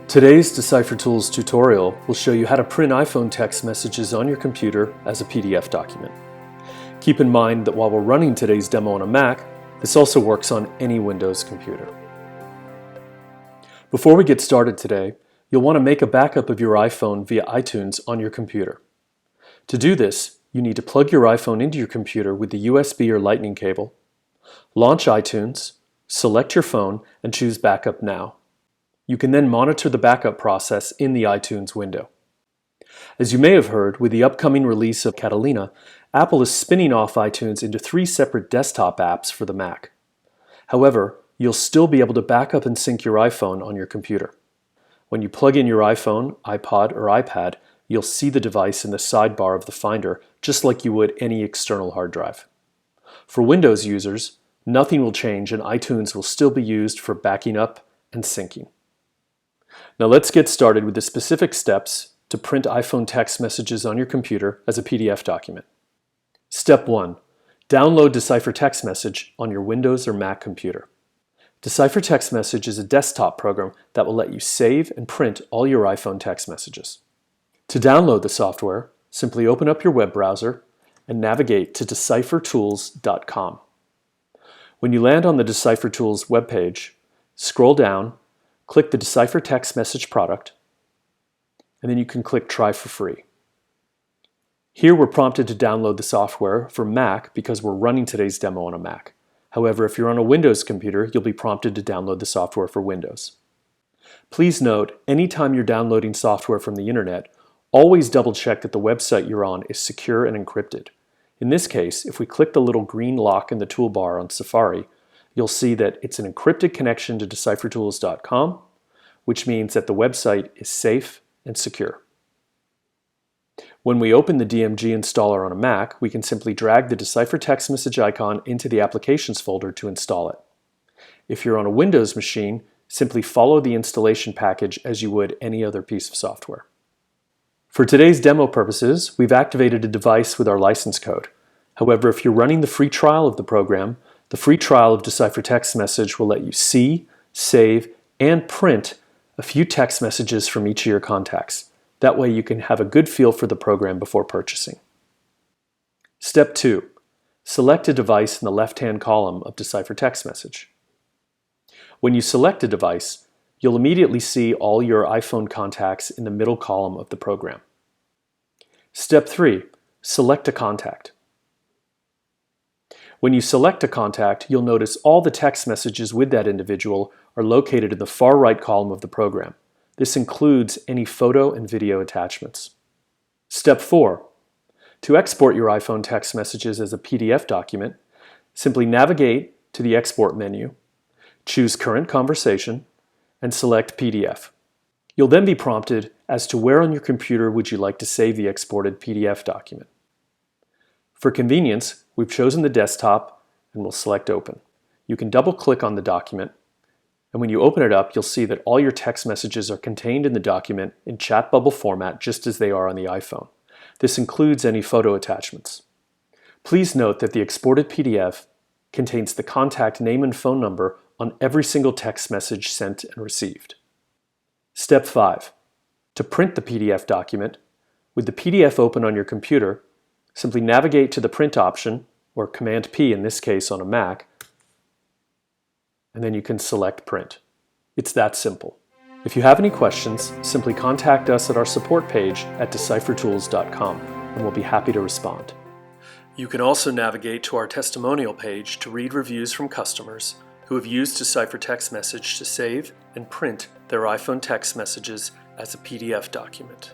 Today's Decipher Tools tutorial will show you how to print iPhone text messages on your computer as a PDF document. Keep in mind that while we're running today's demo on a Mac, this also works on any Windows computer. Before we get started today, you'll want to make a backup of your iPhone via iTunes on your computer. To do this, you need to plug your iPhone into your computer with the USB or Lightning cable, launch iTunes, select your phone, and choose Backup Now. You can then monitor the backup process in the iTunes window. As you may have heard, with the upcoming release of Catalina, Apple is spinning off iTunes into 3 separate desktop apps for the Mac. However, you'll still be able to back up and sync your iPhone on your computer. When you plug in your iPhone, iPod, or iPad, you'll see the device in the sidebar of the Finder, just like you would any external hard drive. For Windows users, nothing will change and iTunes will still be used for backing up and syncing. Now let's get started with the specific steps to print iPhone text messages on your computer as a PDF document. Step 1. Download Decipher Text Message on your Windows or Mac computer. Decipher Text Message is a desktop program that will let you save and print all your iPhone text messages. To download the software, simply open up your web browser and navigate to deciphertools.com. When you land on the Decipher Tools webpage, scroll down, click the Decipher Text Message product, and then you can click Try for Free. Here we're prompted to download the software for Mac because we're running today's demo on a Mac. However, if you're on a Windows computer, you'll be prompted to download the software for Windows. Please note, anytime you're downloading software from the internet, always double check that the website you're on is secure and encrypted. In this case, if we click the little green lock in the toolbar on Safari, you'll see that it's an encrypted connection to deciphertools.com, which means that the website is safe and secure. When we open the DMG installer on a Mac, we can simply drag the Decipher Text Message icon into the Applications folder to install it. If you're on a Windows machine, simply follow the installation package as you would any other piece of software. For today's demo purposes, we've activated a device with our license code. However, if you're running the free trial of the program, the free trial of Decipher Text Message will let you see, save, and print a few text messages from each of your contacts. That way you can have a good feel for the program before purchasing. Step 2. Select a device in the left-hand column of Decipher Text Message. When you select a device, you'll immediately see all your iPhone contacts in the middle column of the program. Step 3. Select a contact. When you select a contact, you'll notice all the text messages with that individual are located in the far right column of the program. This includes any photo and video attachments. Step 4. To export your iPhone text messages as a PDF document, simply navigate to the Export menu, choose Current Conversation, and select PDF. You'll then be prompted as to where on your computer would you like to save the exported PDF document. For convenience, we've chosen the desktop and we'll select Open. You can double-click on the document, and when you open it up, you'll see that all your text messages are contained in the document in chat bubble format just as they are on the iPhone. This includes any photo attachments. Please note that the exported PDF contains the contact name and phone number on every single text message sent and received. Step 5. To print the PDF document, with the PDF open on your computer, simply navigate to the Print option, or Command P in this case on a Mac, and then you can select Print. It's that simple. If you have any questions, simply contact us at our support page at deciphertools.com, and we'll be happy to respond. You can also navigate to our testimonial page to read reviews from customers who have used Decipher Text Message to save and print their iPhone text messages as a PDF document.